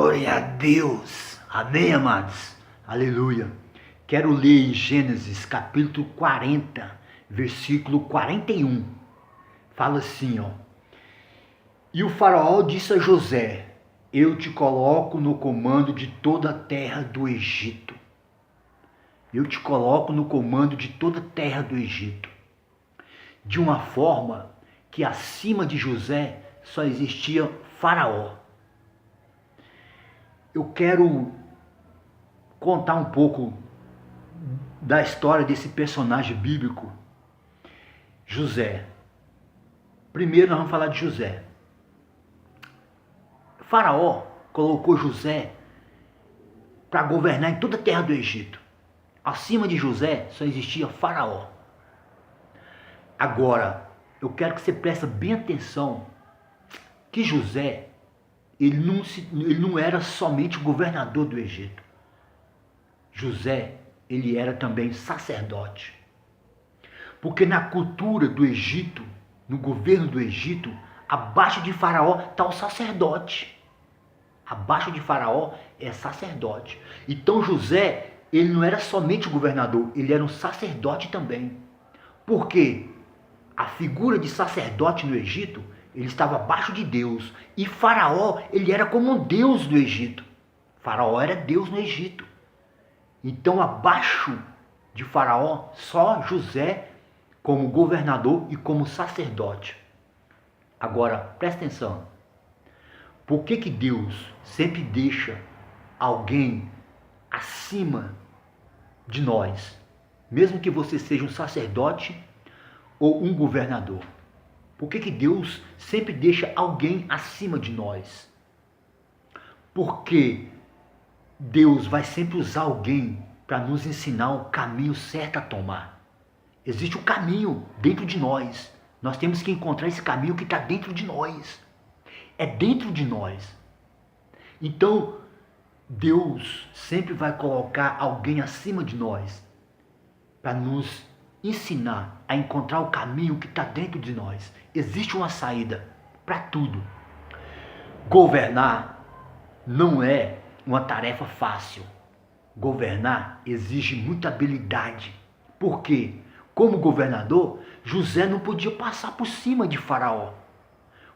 Glória a Deus. Amém, amados? Aleluia. Quero ler em Gênesis capítulo 40, versículo 41. Fala assim, ó. E o faraó disse a José: eu te coloco no comando de toda a terra do Egito. Eu te coloco no comando de toda a terra do Egito. De uma forma que acima de José só existia faraó. Eu quero contar um pouco da história desse personagem bíblico, José. Primeiro nós vamos falar de José. Faraó colocou José para governar em toda a terra do Egito. Acima de José só existia Faraó. Agora, eu quero que você preste bem atenção que José, ele não era somente governador do Egito. José, ele era também sacerdote. Porque na cultura do Egito, no governo do Egito, abaixo de Faraó está o sacerdote. Abaixo de Faraó é sacerdote. Então José, ele não era somente governador, ele era um sacerdote também. Por quê? A figura de sacerdote no Egito, ele estava abaixo de Deus. E Faraó, ele era como um Deus do Egito. Faraó era Deus no Egito. Então, abaixo de Faraó, só José como governador e como sacerdote. Agora, presta atenção. Por que Deus sempre deixa alguém acima de nós? Mesmo que você seja um sacerdote ou um governador. Por que Deus sempre deixa alguém acima de nós? Porque Deus vai sempre usar alguém para nos ensinar o caminho certo a tomar. Existe um caminho dentro de nós. Nós temos que encontrar esse caminho que está dentro de nós. É dentro de nós. Então, Deus sempre vai colocar alguém acima de nós para nos ensinar a encontrar o caminho que está dentro de nós. Existe uma saída para tudo. Governar não é uma tarefa fácil. Governar exige muita habilidade. Por quê? Como governador, José não podia passar por cima de Faraó.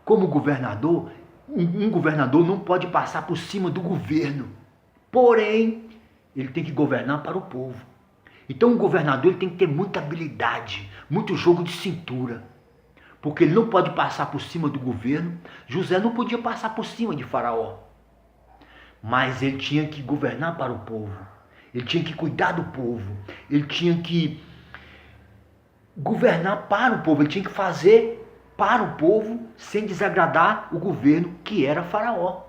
Como governador, um governador não pode passar por cima do governo. Porém, ele tem que governar para o povo. Então, um governador ele tem que ter muita habilidade, muito jogo de cintura. Porque ele não pode passar por cima do governo. José não podia passar por cima de Faraó. Mas ele tinha que governar para o povo. Ele tinha que cuidar do povo. Ele tinha que governar para o povo. Ele tinha que fazer para o povo sem desagradar o governo que era Faraó.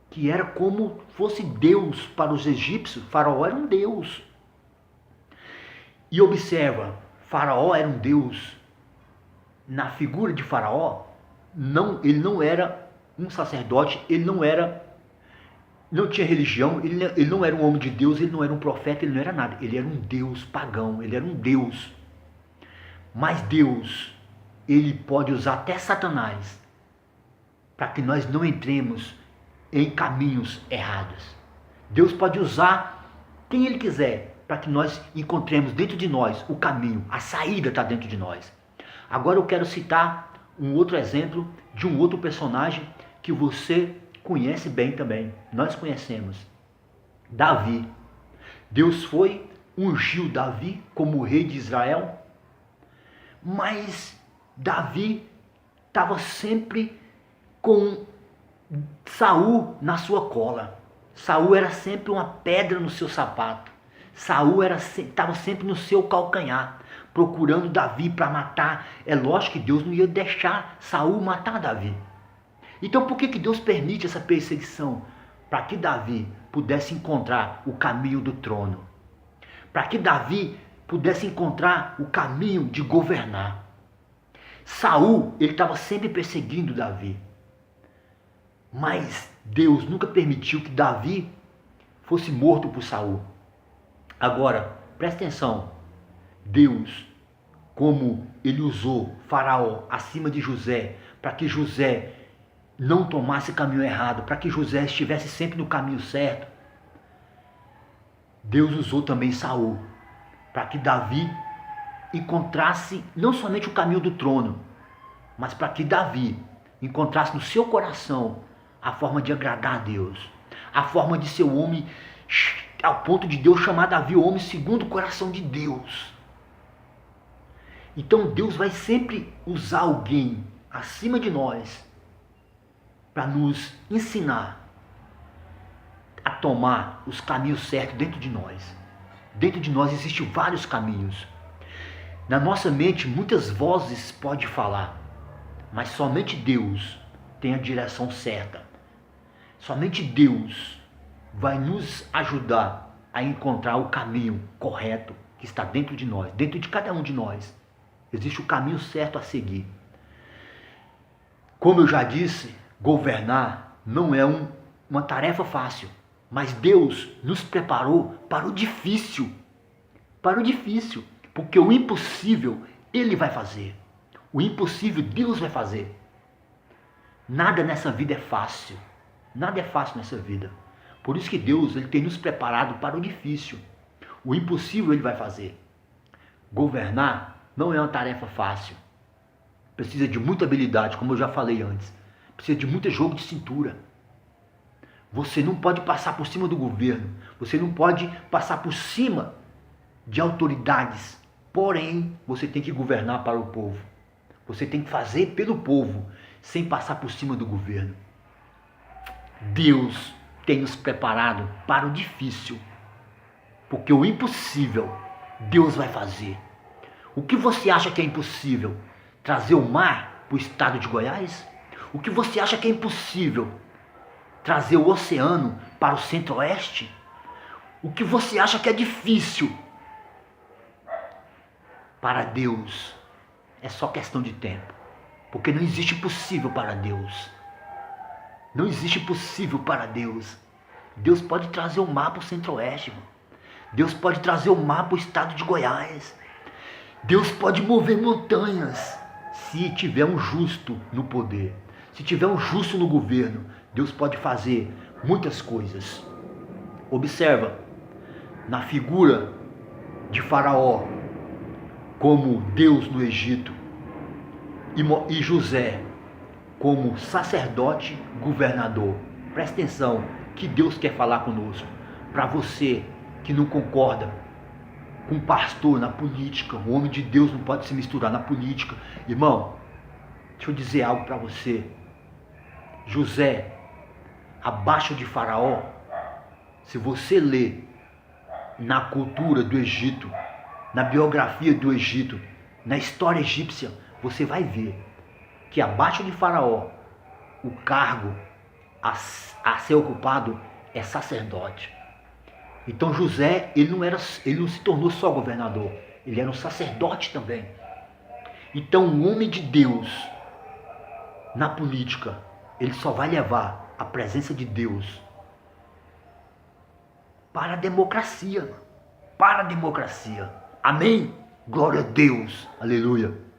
Que era como fosse Deus para os egípcios. Faraó era um Deus. E observa, Faraó era um Deus. Na figura de Faraó, ele não era um sacerdote, ele não tinha religião, ele não era um homem de Deus, ele não era um profeta, ele não era nada. Ele era um Deus pagão, ele era um Deus. Mas Deus, ele pode usar até Satanás para que nós não entremos em caminhos errados. Deus pode usar quem ele quiser para que nós encontremos dentro de nós o caminho, a saída está dentro de nós. Agora eu quero citar um outro exemplo de um outro personagem que você conhece bem também. Nós conhecemos. Davi. Deus ungiu Davi como rei de Israel, mas Davi estava sempre com Saul na sua cola. Saul era sempre uma pedra no seu sapato. Saul estava sempre no seu calcanhar, procurando Davi para matar. É lógico que Deus não ia deixar Saul matar Davi. Então por que Deus permite essa perseguição? Para que Davi pudesse encontrar o caminho do trono. Para que Davi pudesse encontrar o caminho de governar. Saul, ele estava sempre perseguindo Davi. Mas Deus nunca permitiu que Davi fosse morto por Saul. Agora, presta atenção. Deus, como ele usou Faraó acima de José, para que José não tomasse caminho errado, para que José estivesse sempre no caminho certo, Deus usou também Saul, para que Davi encontrasse não somente o caminho do trono, mas para que Davi encontrasse no seu coração a forma de agradar a Deus, a forma de ser o homem, ao ponto de Deus chamar Davi o homem segundo o coração de Deus. Então Deus vai sempre usar alguém acima de nós para nos ensinar a tomar os caminhos certos dentro de nós. Dentro de nós existem vários caminhos. Na nossa mente muitas vozes podem falar, mas somente Deus tem a direção certa. Somente Deus vai nos ajudar a encontrar o caminho correto que está dentro de nós, dentro de cada um de nós. Existe o caminho certo a seguir. Como eu já disse, governar não é uma tarefa fácil, mas Deus nos preparou para o difícil. Para o difícil, porque o impossível Ele vai fazer. O impossível Deus vai fazer. Nada nessa vida é fácil. Nada é fácil nessa vida. Por isso que Deus ele tem nos preparado para o difícil. O impossível Ele vai fazer. Governar não é uma tarefa fácil. Precisa de muita habilidade, como eu já falei antes. Precisa de muito jogo de cintura. Você não pode passar por cima do governo. Você não pode passar por cima de autoridades. Porém, você tem que governar para o povo. Você tem que fazer pelo povo, sem passar por cima do governo. Deus tem nos preparado para o difícil. Porque o impossível, Deus vai fazer. O que você acha que é impossível? Trazer o mar para o estado de Goiás? O que você acha que é impossível? Trazer o oceano para o centro-oeste? O que você acha que é difícil? Para Deus é só questão de tempo. Porque não existe impossível para Deus. Não existe impossível para Deus. Deus pode trazer o mar para o centro-oeste, irmão. Deus pode trazer o mar para o estado de Goiás. Deus pode mover montanhas. Se tiver um justo no poder, se tiver um justo no governo, Deus pode fazer muitas coisas. Observa, na figura de Faraó, como Deus no Egito, e José como sacerdote governador. Presta atenção, que Deus quer falar conosco. Para você que não concorda com um pastor na política, o homem de Deus não pode se misturar na política. Irmão, deixa eu dizer algo para você. José, abaixo de Faraó, se você ler na cultura do Egito, na biografia do Egito, na história egípcia, você vai ver que abaixo de Faraó, o cargo a ser ocupado é sacerdote. Então José, ele não se tornou só governador, ele era um sacerdote também. Então o homem de Deus, na política, ele só vai levar a presença de Deus para a democracia. Para a democracia. Amém? Glória a Deus. Aleluia.